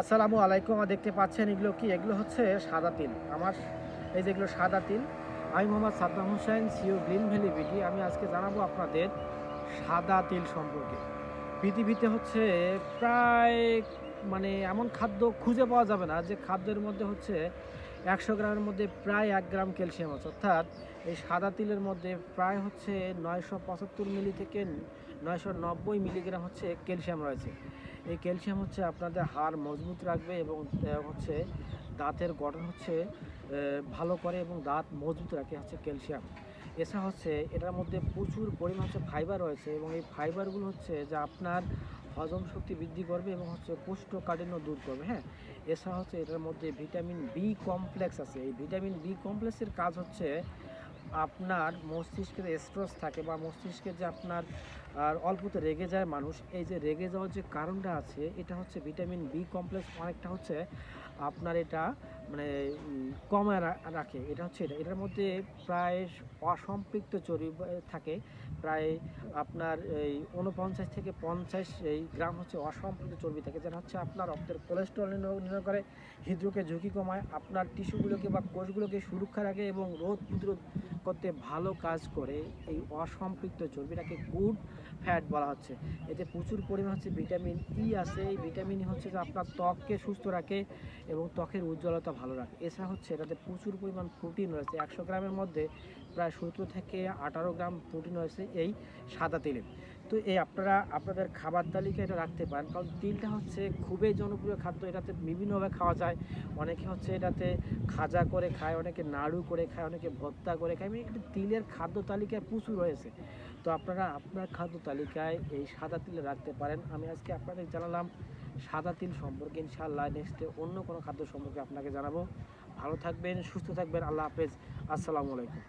আসসালামু আলাইকুম। দেখতে পাচ্ছেন এগুলো কি? এগুলো হচ্ছে সাদা তিল। এই যে এগুলো সাদা তিল। আমি Mohammad Saddam Hossain, CEO green valley BD. আমি আজকে জানাবো আপনাদের সাদা তিল সম্পর্কে। পৃথিবীতে হচ্ছে প্রায় এমন খাদ্য খুঁজে পাওয়া যাবে না যে খাদ্যের মধ্যে হচ্ছে ১০০ গ্রামের মধ্যে প্রায় ১ গ্রাম ক্যালসিয়াম আছে। অর্থাৎ এই সাদা তিলের মধ্যে প্রায় হচ্ছে ৯৭৫ মিলি থেকে ৯৯০ মিলিগ্রাম হচ্ছে ক্যালসিয়াম রয়েছে। এই ক্যালসিয়াম হচ্ছে আপনাদের হাড় মজবুত রাখবে এবং হচ্ছে দাঁতের গঠন হচ্ছে ভালো করে এবং দাঁত মজবুত রাখে হচ্ছে ক্যালসিয়াম। এছাড়া হচ্ছে এটার মধ্যে প্রচুর পরিমাণ হচ্ছে ফাইবার রয়েছে এবং এই ফাইবারগুলো হচ্ছে যা আপনার হজম শক্তি বৃদ্ধি করবে এবং হচ্ছে কোষ্ঠকাঠিন্য দূর করবে। হ্যাঁ, এছাড়া হচ্ছে এটার মধ্যে ভিটামিন বি কমপ্লেক্স আছে। এই ভিটামিন বি কমপ্লেক্সের কাজ হচ্ছে আপনার মস্তিষ্কের স্ট্রেস থাকে বা মস্তিষ্কে যে আপনার আর অল্পতে রেগে যায় মানুষ, এই যে রেগে যাওয়ার যে কারণটা আছে এটা হচ্ছে ভিটামিন বি কমপ্লেক্স অনেকটা হচ্ছে আপনার এটা মানে কমায় রাখে। এটা হচ্ছে এটার মধ্যে প্রায় অসম্পৃক্ত চর্বি থাকে। প্রায় আপনার এই ৪৯ থেকে ৫০ এই গ্রাম হচ্ছে অসম্পৃক্ত চর্বি থাকে, যেটা হচ্ছে আপনার রক্তের কোলেস্টেরল নির্ণয় করে, হৃদরোগের ঝুঁকি কমায়, আপনার টিস্যুগুলোকে বা কোষগুলোকে সুরক্ষা রাখে এবং রোগ প্রতিরোধ করতে ভালো কাজ করে। এই অসম্পৃক্ত চর্বিটাকে গুড ফ্যাট বলা হচ্ছে। এতে প্রচুর পরিমাণ হচ্ছে ভিটামিন ই আছে। এই ভিটামিন হচ্ছে যে আপনার ত্বককে সুস্থ রাখে এবং ত্বকের উজ্জ্বলতা ভালো রাখে। এছাড়া হচ্ছে এটাতে প্রচুর পরিমাণ প্রোটিন রয়েছে। ১০০ গ্রামের মধ্যে প্রায় ১৭ থেকে ১৮ গ্রাম প্রোটিন রয়েছে এই সাদা তিলে। তো এই আপনারা আপনাদের খাবার তালিকায় এটা রাখতে পারেন, কারণ তিলটা হচ্ছে খুবই জনপ্রিয় খাদ্য। এটাতে বিভিন্নভাবে খাওয়া যায়। অনেকে হচ্ছে এটাতে খাজা করে খায়, অনেকে নাড়ু করে খায়, অনেকে ভর্তা করে খায়। এটা তিলের খাদ্য তালিকায় প্রচুর রয়েছে। তো আপনারা আপনার খাদ্য তালিকায় এই সাদা তিল রাখতে পারেন। আমি আজকে আপনাদের জানালাম সাদা তিল সম্পর্কে। ইনশাআল্লাহ নেক্সটে অন্য কোনো খাদ্য সম্পর্কে আপনাকে জানাবো। ভালো থাকবেন, সুস্থ থাকবেন। আল্লাহ হাফেজ। আসসালামু আলাইকুম।